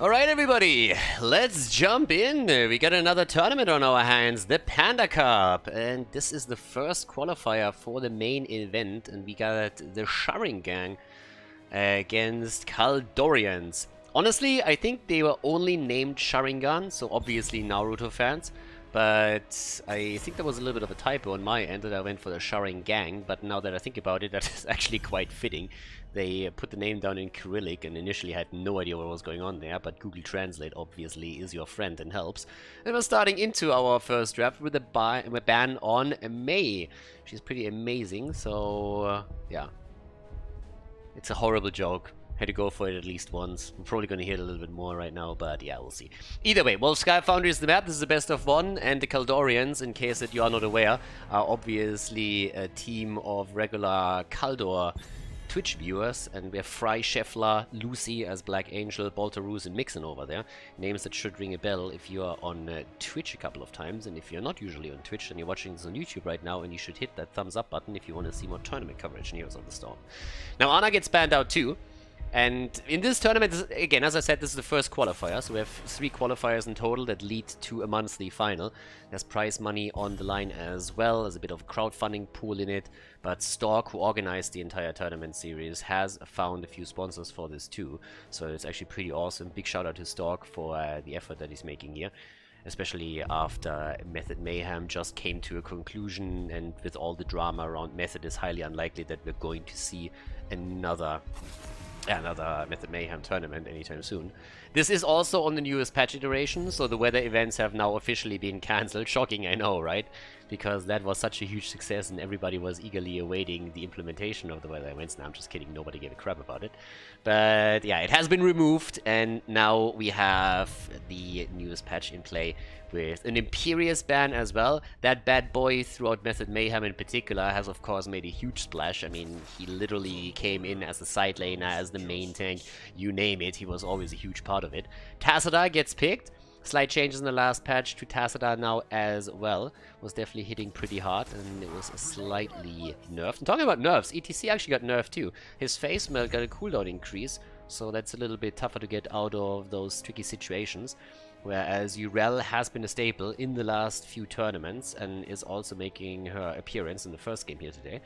Alright everybody, let's jump in. We got another tournament on our hands, the Panda Cup. And this is the first qualifier for the main event. And we got the Sharingang against Khaldorians. Honestly, I think they were only named Sharingan, so obviously Naruto fans. But I think there was a little bit of a typo on my end that I went for the Sharingang, but now that I think about it, that is actually quite fitting. They put the name down in Cyrillic and initially had no idea what was going on there, but Google Translate obviously is your friend and helps. And we're starting into our first draft with a ban on May. She's pretty amazing, so yeah. It's a horrible joke. Had to go for it at least once. I'm probably going to hear it a little bit more right now, but yeah, we'll see. Either way, Wolf Sky Foundry is the map. This is the best of one, and the Khaldorians, in case that you are not aware, are obviously a team of regular Khaldor Twitch viewers, and we have Fry, Scheffler, Lucy as Black Angel, Baltarus, and Mixon over there. Names that should ring a bell if you are on Twitch a couple of times, and if you're not usually on Twitch and you're watching this on YouTube right now, and you should hit that thumbs up button if you want to see more tournament coverage in Heroes of the Storm. Now, Anna gets banned out too. And in this tournament, again, as I said, this is the first qualifier, so we have 3 qualifiers in total that lead to a monthly final. There's prize money on the line as well, there's a bit of a crowdfunding pool in it, but Stork, who organized the entire tournament series, has found a few sponsors for this too, so it's actually pretty awesome. Big shout out to Stork for the effort that he's making here, especially after Method Mayhem just came to a conclusion, and with all the drama around Method, it's highly unlikely that we're going to see another Method Mayhem tournament anytime soon. This is also on the newest patch iteration, so the weather events have now officially been cancelled. Shocking, I know, right? Because that was such a huge success and everybody was eagerly awaiting the implementation of the weather events. Now, I'm just kidding, nobody gave a crap about it. But yeah, it has been removed, and now we have the newest patch in play with an Imperious ban as well. That bad boy throughout Method Mayhem in particular has of course made a huge splash. I mean, he literally came in as a side laner, as the main tank, you name it, he was always a huge part of it. Tassadar gets picked. Slight changes in the last patch to Tassadar now as well. Was definitely hitting pretty hard, and it was slightly nerfed. And talking about nerfs, ETC actually got nerfed too. His face melt got a cooldown increase, so that's a little bit tougher to get out of those tricky situations. Whereas Urel has been a staple in the last few tournaments and is also making her appearance in the first game here today.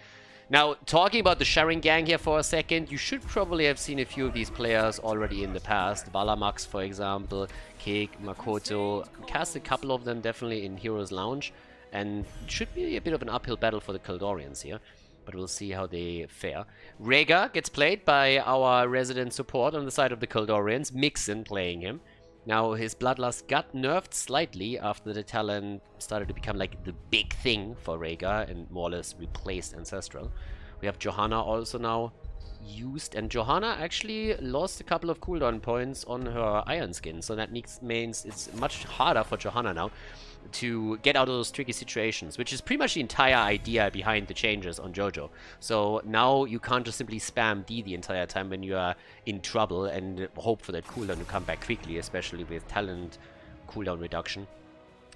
Now, talking about the Sharingang here for a second, you should probably have seen a few of these players already in the past. Valamax, for example, Kik, Makoto. Cast a couple of them definitely in Heroes Lounge, and it should be a bit of an uphill battle for the Khaldorians here, but we'll see how they fare. Rhaegar gets played by our resident support on the side of the Khaldorians, Mixon playing him. Now, his Bloodlust got nerfed slightly after the talent started to become like the big thing for Rhaegar and more or less replaced Ancestral. We have Johanna also now used, and Johanna actually lost a couple of cooldown points on her Iron Skin, so that means it's much harder for Johanna now to get out of those tricky situations, which is pretty much the entire idea behind the changes on JoJo. So now you can't just simply spam D the entire time when you are in trouble and hope for that cooldown to come back quickly, especially with talent cooldown reduction.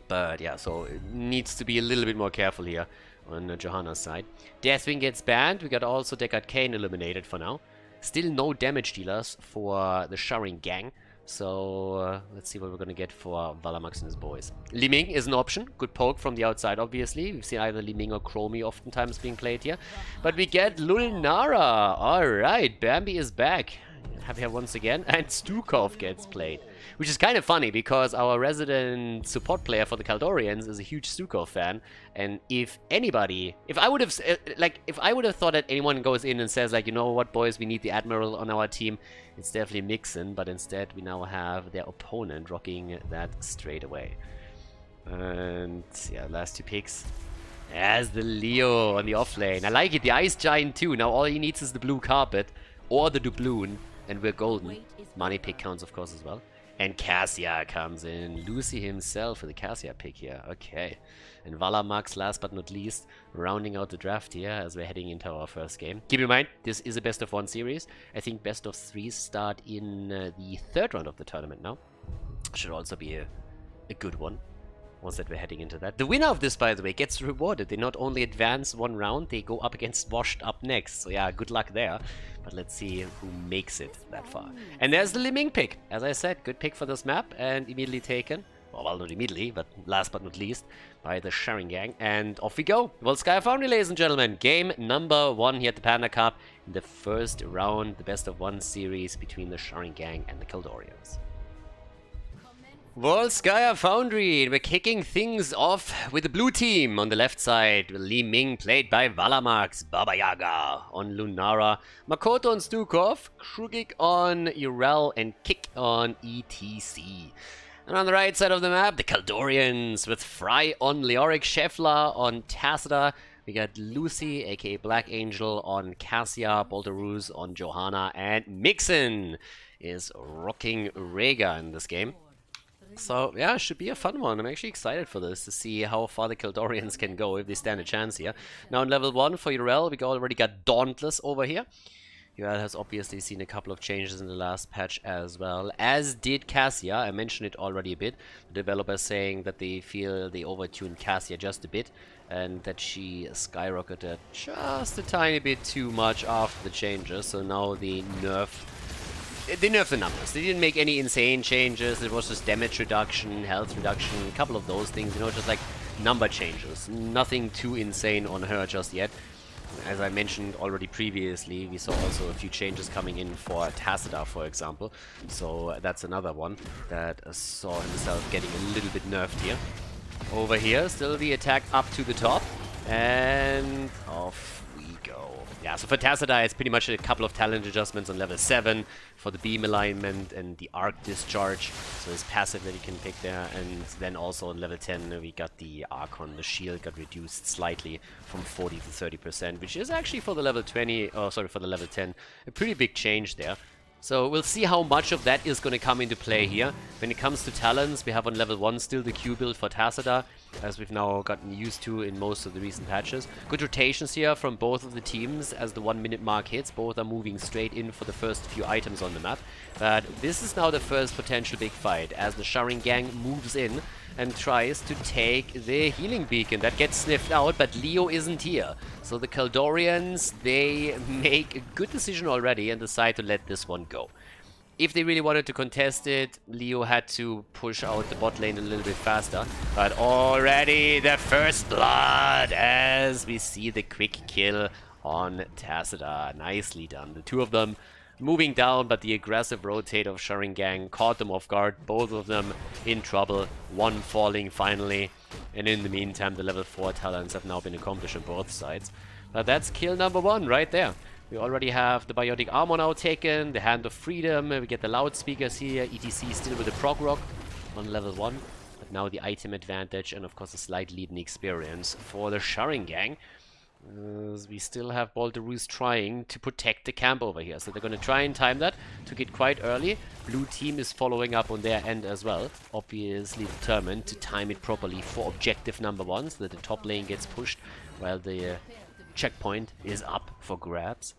But yeah, so it needs to be a little bit more careful here on Johanna's side. Deathwing gets banned. We got also Deckard Cain eliminated for now. Still no damage dealers for the Sharingang. So let's see what we're going to get for Valamax and his boys. Li Ming is an option. Good poke from the outside, obviously. We've seen either Li Ming or Chromie oftentimes being played here. But we get Lulnara. Alright, Bambi is back. Have here once again. And Stukov gets played. Which is kind of funny because our resident support player for the Khaldorians is a huge Stukov fan. And if I would have thought that anyone goes in and says like, you know what boys, we need the Admiral on our team, it's definitely Mixon, but instead we now have their opponent rocking that straight away. And yeah, last 2 picks. As the Leo on the offlane. I like it, the Ice Giant too. Now all he needs is the blue carpet or the doubloon, and we're golden. Money pick counts of course as well. And Cassia comes in. Lucy himself with the Cassia pick here. Okay. And Valamax, last but not least, rounding out the draft here as we're heading into our first game. Keep in mind, this is a best of 1 series. I think best of 3 start in the 3rd round of the tournament now. Should also be a good one. was that we're heading into that. The winner of this, by the way, gets rewarded. They not only advance one round, they go up against Washed up next. So yeah, good luck there. But let's see who makes it that far. And there's the Li Ming pick. As I said, good pick for this map and immediately taken. Well, not immediately, but last but not least, by the Sharingang. And off we go. Volskaya Foundry, ladies and gentlemen. Game number 1 here at the Panda Cup. In the first round, the best of 1 series between the Sharingang and the Khaldorians. Volskaya Foundry. We're kicking things off with the blue team. On the left side, Li Ming, played by Valamax, Baba Yaga on Lunara, Makoto on Stukov, Krugik on Urel, and Kick on ETC. And on the right side of the map, the Khaldorians with Fry on Leoric, Scheffler on Tacita. We got Lucy, aka Black Angel, on Cassia, Bolteruz on Johanna, and Mixon is rocking Rega in this game. So, yeah, it should be a fun one. I'm actually excited for this, to see how far the Khaldorians can go if they stand a chance here. Now, in level 1 for Urel, we already got Dauntless over here. Urel has obviously seen a couple of changes in the last patch as well, as did Cassia. I mentioned it already a bit. The developers saying that they feel they overtuned Cassia just a bit, and that she skyrocketed just a tiny bit too much after the changes. So now they nerfed the numbers. They didn't make any insane changes. It was just damage reduction, health reduction, a couple of those things, you know, just like number changes. Nothing too insane on her just yet. As I mentioned already previously, we saw also a few changes coming in for Tacita, for example. So that's another one that saw himself getting a little bit nerfed here. Over here, still the attack up to the top. And off we go. Yeah, so for Tacita, it's pretty much a couple of talent adjustments on level 7 for the beam alignment and the arc discharge. So his passive that he can pick there. And then also on level 10, we got the Archon. The shield got reduced slightly from 40 to 30%, which is actually for the level 20, oh sorry, for the level 10, a pretty big change there. So we'll see how much of that is going to come into play here. When it comes to talents, we have on level 1 still the Q build for Tacita, as we've now gotten used to in most of the recent patches. Good rotations here from both of the teams as the 1 minute mark hits. Both are moving straight in for the first few items on the map. But this is now the first potential big fight, as the Sharingang moves in and tries to take the healing beacon. That gets sniffed out, but Leo isn't here. So the Khaldorians, they make a good decision already and decide to let this one go. If they really wanted to contest it, Leo had to push out the bot lane a little bit faster. But already the first blood, as we see the quick kill on Tacita. Nicely done. The two of them moving down, but the aggressive rotate of Sharingang caught them off guard. Both of them in trouble. One falling finally. And in the meantime, the level 4 talents have now been accomplished on both sides. But that's kill number 1 right there. We already have the Biotic Armor now taken, the Hand of Freedom, we get the loudspeakers here, ETC still with the Prog Rock on level 1. But now the item advantage and of course a slight lead in experience for the Sharingang. We still have Bolteruz trying to protect the camp over here. So they're going to try and time that. Took it quite early. Blue team is following up on their end as well. Obviously determined to time it properly for objective number 1 so that the top lane gets pushed while the checkpoint is up for grabs.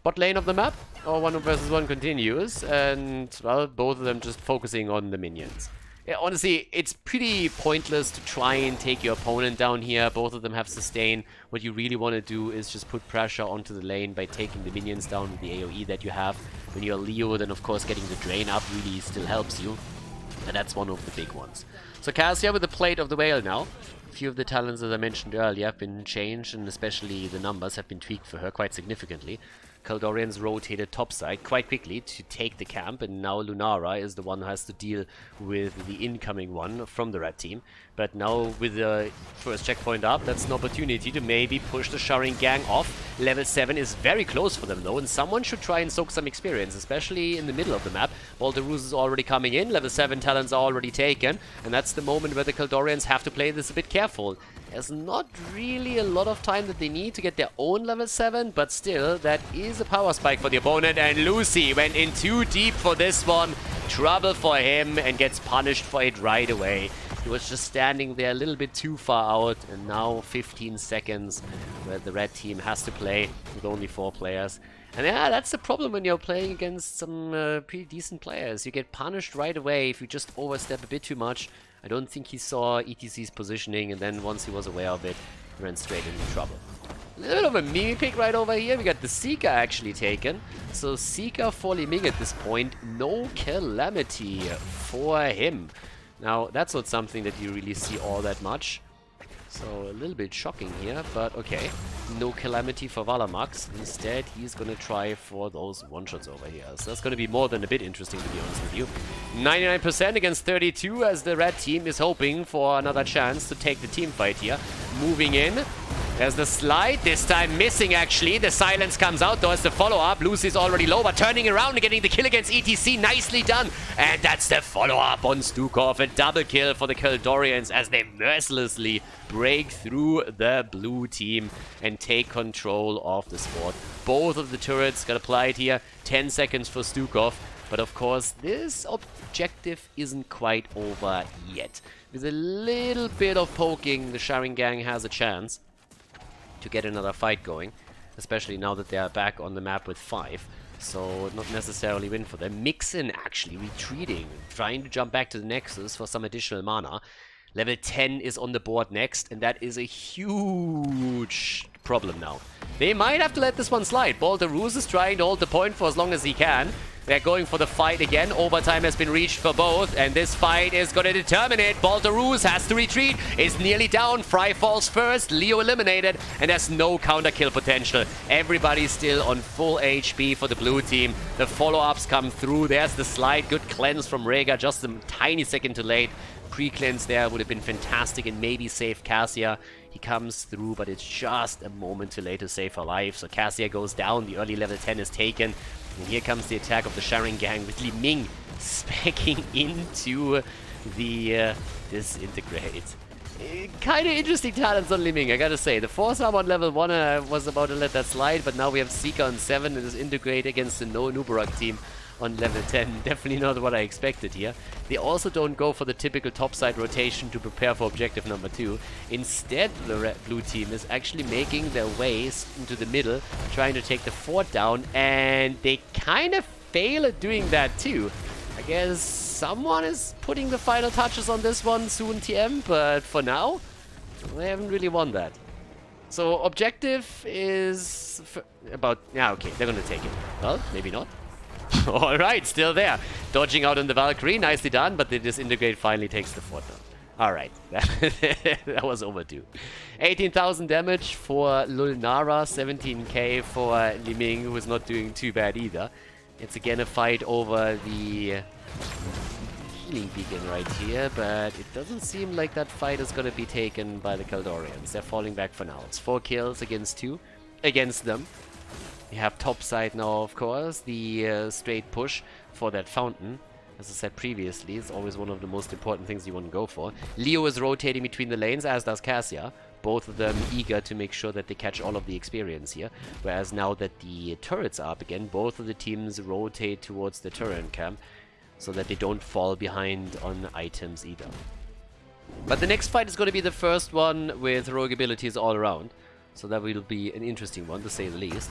Bot lane of the map, or 1 versus 1 continues. And, well, both of them just focusing on the minions. Yeah, honestly, it's pretty pointless to try and take your opponent down here. Both of them have sustain. What you really want to do is just put pressure onto the lane by taking the minions down with the AoE that you have. When you're Leo, then of course getting the drain up really still helps you. And that's one of the big ones. So Cassia with the Plate of the Whale now. A few of the talents, as I mentioned earlier, have been changed, and especially the numbers have been tweaked for her quite significantly. Khaldorians rotated topside quite quickly to take the camp, and now Lunara is the one who has to deal with the incoming one from the red team. But now with the first checkpoint up, that's an opportunity to maybe push the Sharingang off. Level 7 is very close for them though, and someone should try and soak some experience, especially in the middle of the map. Bolteruz is already coming in, level 7 talents are already taken, and that's the moment where the Khaldorians have to play this a bit careful. There's not really a lot of time that they need to get their own level 7, but still, that is a power spike for the opponent, and Lucy went in too deep for this one. Trouble for him, and gets punished for it right away. He was just standing there a little bit too far out, and now 15 seconds where the red team has to play with only 4 players. And yeah, that's the problem when you're playing against some pretty decent players. You get punished right away if you just overstep a bit too much. I don't think he saw ETC's positioning, and then once he was aware of it, he ran straight into trouble. A little bit of a meme pick right over here. We got the Seeker actually taken. So Seeker for Li Ming at this point. No Calamity for him. Now, that's not something that you really see all that much. So a little bit shocking here, but okay. No Calamity for Valamax. Instead, he's going to try for those one-shots over here. So that's going to be more than a bit interesting, to be honest with you. 99% against 32 as the red team is hoping for another chance to take the team fight here. Moving in. There's the slide, this time missing actually. The silence comes out, though, as the follow-up. Lucy's already low, but turning around and getting the kill against ETC. Nicely done. And that's the follow-up on Stukov. A double kill for the Khaldorians as they mercilessly break through the blue team and take control of the sport. Both of the turrets got applied here. 10 seconds for Stukov. But of course, this objective isn't quite over yet. With a little bit of poking, the Sharingang has a chance to get another fight going, especially now that they are back on the map with 5. So not necessarily win for them. Mixin actually retreating, trying to jump back to the Nexus for some additional mana. Level 10 is on the board next, and that is a huge problem now. They might have to let this one slide. Baltarus is trying to hold the point for as long as he can. They're going for the fight again. Overtime has been reached for both, and this fight is going to determine it. Baltarus has to retreat, is nearly down. Fry falls first, Leo eliminated, and there's no counter kill potential. Everybody's still on full HP for the blue team. The follow-ups come through. There's the slide. Good cleanse from Rega, just a tiny second too late. Pre-cleanse there would have been fantastic and maybe saved Cassia. He comes through, but it's just a moment too late to save her life. So Cassia goes down. The early level 10 is taken. And here comes the attack of the Sharingang with Li Ming specking into the Disintegrate. Kind of interesting talents on Li Ming, I gotta say. The Force Arm on level 1 was about to let that slide, but now we have Seeker on 7 and Disintegrate against the Nubarak team on level 10. Definitely not what I expected here. They also don't go for the typical topside rotation to prepare for objective number 2. Instead, the blue team is actually making their ways into the middle, trying to take the fort down, and they kind of fail at doing that too. I guess someone is putting the final touches on this one soon, TM, but for now, they haven't really won that. So objective is about... yeah, okay, they're gonna take it. Well, maybe not. Alright, still there. Dodging out on the Valkyrie, nicely done, but the Disintegrate finally takes the fort down. Alright, that was overdue. 18,000 damage for Lulnara, 17k for Li Ming, who is not doing too bad either. It's again a fight over the healing beacon right here, but it doesn't seem like that fight is going to be taken by the Khaldorians. They're falling back for now. It's 4 kills against 2 against them. We have topside now, of course, the straight push for that fountain. As I said previously, it's always one of the most important things you want to go for. Leo is rotating between the lanes, as does Cassia. Both of them eager to make sure that they catch all of the experience here. Whereas now that the turrets are up again, both of the teams rotate towards the turret camp so that they don't fall behind on items either. But the next fight is going to be the first one with heroic abilities all around. So that will be an interesting one, to say the least.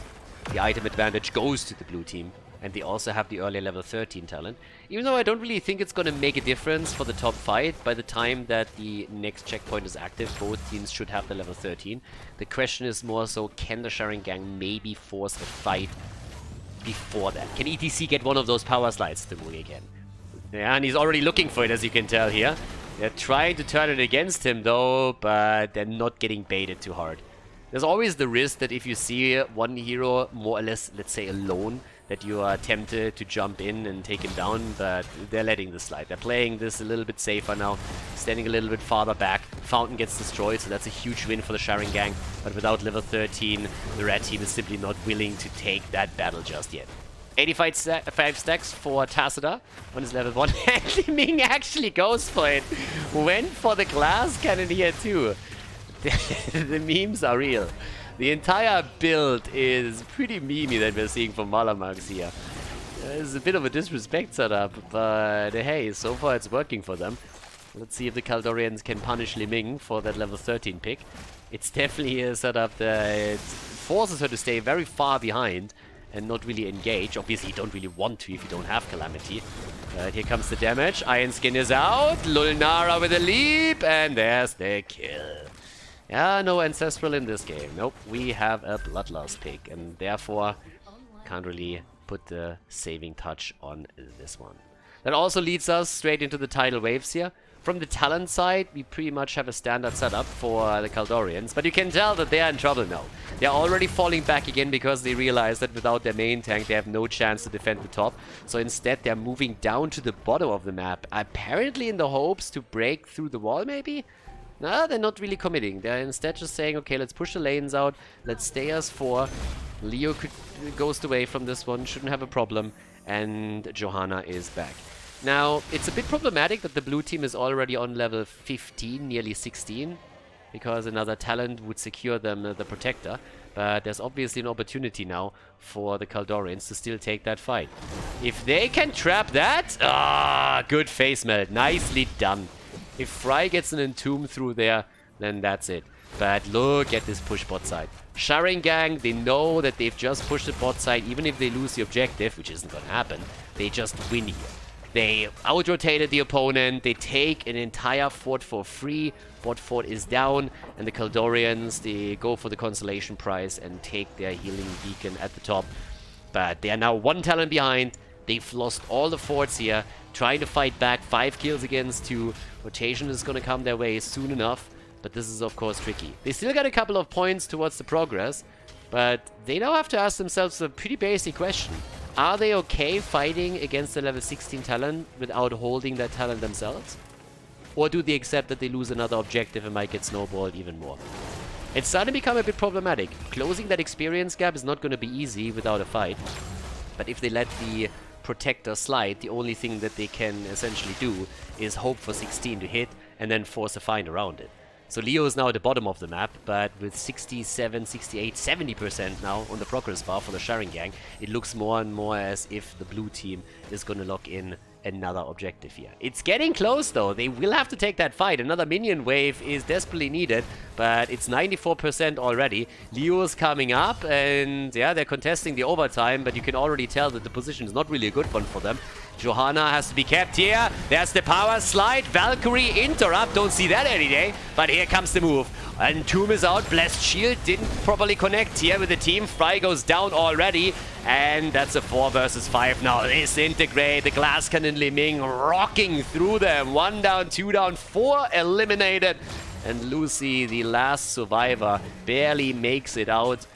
The item advantage goes to the blue team, and they also have the earlier level 13 talent. Even though I don't really think it's going to make a difference for the top fight, by the time that the next checkpoint is active, both teams should have the level 13. The question is more so, can the Sharingang maybe force a fight before that? Can ETC get one of those power slides to Mui again? Yeah, and he's already looking for it, as you can tell here. They're trying to turn it against him though, but they're not getting baited too hard. There's always the risk that if you see one hero more or less, let's say, alone, that you are tempted to jump in and take him down, but they're letting this slide. They're playing this a little bit safer now, standing a little bit farther back. Fountain gets destroyed, so that's a huge win for the Sharingang, but without level 13, the red team is simply not willing to take that battle just yet. 85 stacks for Tacita on his level 1. Li Ming actually goes for it. Went for the glass cannon here too. The memes are real. The entire build is pretty memey that we're seeing from Malamax here. It's a bit of a disrespect setup, but hey, so far it's working for them. Let's see if the Khaldorians can punish Li Ming for that level 13 pick. It's definitely a setup that forces her to stay very far behind and not really engage. Obviously, you don't really want to if you don't have Calamity. But here comes the damage. Iron Skin is out. Lunara with a leap, and there's the kill. Yeah, no Ancestral in this game. Nope, we have a Bloodlust pick, and therefore can't really put the saving touch on this one. That also leads us straight into the tidal waves here. From the talent side, we pretty much have a standard setup for the Khaldorians, but you can tell that they are in trouble now. They are already falling back again because they realize that without their main tank, they have no chance to defend the top. So instead, they're moving down to the bottom of the map, apparently in the hopes to break through the wall, maybe? No, they're not really committing. They're instead just saying, okay, let's push the lanes out, let's stay as 4. Leo goes away from this one, shouldn't have a problem, and Johanna is back. Now, it's a bit problematic that the blue team is already on level 15, nearly 16, because another talent would secure them the Protector, but there's obviously an opportunity now for the Khaldorians to still take that fight. If they can trap that, good face melt, nicely done. If Fry gets an Entomb through there, then that's it. But look at this push bot side. Sharingang, they know that they've just pushed the bot side, even if they lose the objective, which isn't gonna happen, they just win here. They out-rotated the opponent, they take an entire fort for free, bot fort is down, and the Khaldorians, they go for the consolation prize and take their healing beacon at the top. But they are now 1 talent behind, they've lost all the forts here, trying to fight back, 5 kills against 2, rotation is gonna come their way soon enough, but this is of course tricky. They still got a couple of points towards the progress, but they now have to ask themselves a pretty basic question. Are they okay fighting against the level 16 talent without holding that talent themselves? Or do they accept that they lose another objective and might get snowballed even more? It's starting to become a bit problematic. Closing that experience gap is not going to be easy without a fight. But if they let the Protector slide, the only thing that they can essentially do is hope for 16 to hit and then force a find around it. So Leo is now at the bottom of the map, but with 67, 68, 70% now on the progress bar for the Sharingang, it looks more and more as if the blue team is going to lock in another objective here. It's getting close though. They will have to take that fight. Another minion wave is desperately needed, but it's 94% already. Leo's coming up, and yeah, they're contesting the overtime, but you can already tell that the position is not really a good one for them. Johanna has to be kept here. There's the power slide. Valkyrie interrupt. Don't see that any day. But here comes the move. And Tomb is out. Blessed Shield didn't properly connect here with the team. Fry goes down already. And that's a 4 versus 5 now. Disintegrate. The Glass Cannon Liming rocking through them. 1 down, 2 down, 4 eliminated. And Lucy, the last survivor, barely makes it out.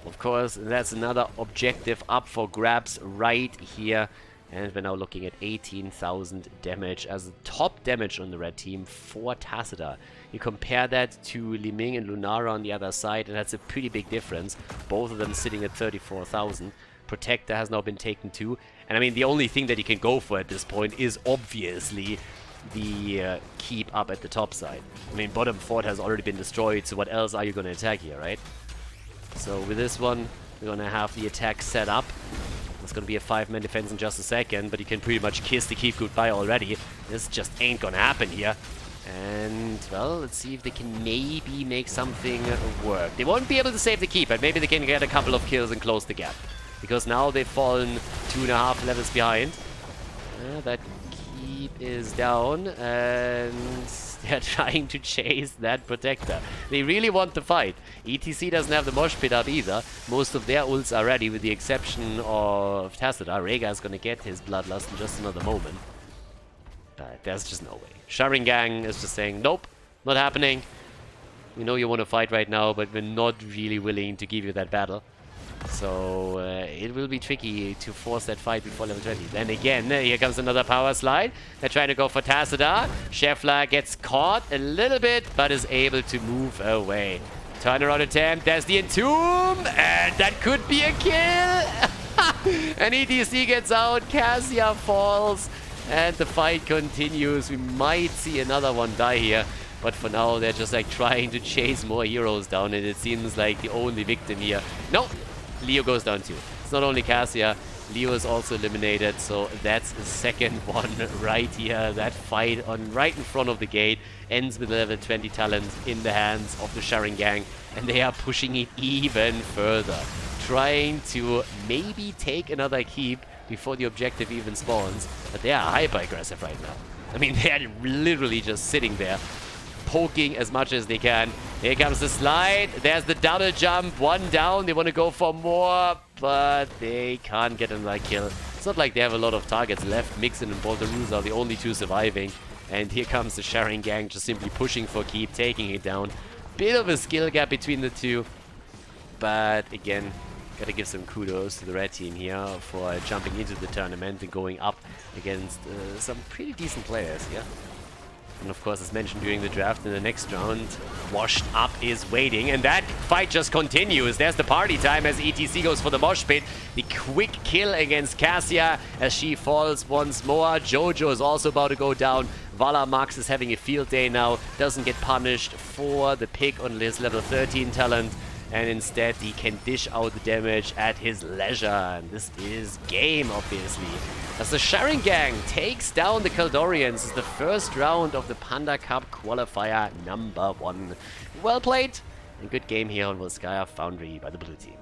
Of course, that's another objective up for grabs right here. And we're now looking at 18,000 damage as the top damage on the red team for Tacita. You compare that to Liming and Lunara on the other side, and that's a pretty big difference. Both of them sitting at 34,000. Protector has now been taken too. And I mean, the only thing that you can go for at this point is obviously the keep up at the top side. I mean, bottom fort has already been destroyed, so what else are you going to attack here, right? So with this one, we're going to have the attack set up. It's going to be a 5-man defense in just a second, but you can pretty much kiss the keep goodbye already. This just ain't going to happen here. And, well, let's see if they can maybe make something work. They won't be able to save the keep, but maybe they can get a couple of kills and close the gap. Because now they've fallen 2.5 levels behind. That keep is down, and they're trying to chase that Protector. They really want to fight. ETC doesn't have the mosh pit up either. Most of their ults are ready with the exception of Tacita. Rega is going to get his Bloodlust in just another moment. But there's just no way. Sharingang is just saying, nope, not happening. We know you want to fight right now, but we're not really willing to give you that battle. So it will be tricky to force that fight before level 20. Then again, here comes another power slide. They're trying to go for Tacita. Scheffler gets caught a little bit, but is able to move away. Turnaround attempt. There's the Entomb, and that could be a kill. And ETC gets out. Cassia falls, and the fight continues. We might see another one die here. But for now, they're just like trying to chase more heroes down, and it seems like the only victim here. No! Leo goes down too. It's not only Cassia, Leo is also eliminated, so that's the second one right here. That fight on right in front of the gate ends with level 20 talent in the hands of the Sharingang, and they are pushing it even further. trying to maybe take another keep before the objective even spawns. But they are hyper-aggressive right now. I mean, they are literally just sitting there, poking as much as they can. Here comes the slide. There's the double jump. One down. They want to go for more, but they can't get another kill. It's not like they have a lot of targets left. Mixon and Boltaroos are the only two surviving. And here comes the Sharingang just simply pushing for keep, taking it down. Bit of a skill gap between the two. But again, gotta give some kudos to the red team here for jumping into the tournament and going up against some pretty decent players here. And of course, as mentioned during the draft, in the next round, Washed Up is waiting. And that fight just continues. There's the party time as ETC goes for the mosh pit. The quick kill against Cassia as she falls once more. Jojo is also about to go down. Valamax is having a field day now. Doesn't get punished for the pick on his level 13 talent. And instead, he can dish out the damage at his leisure. And this is game, obviously. As the Sharingang takes down the Khaldorians, is the first round of the Panda Cup Qualifier #1. Well played, and good game here on Volskaya Foundry by the blue team.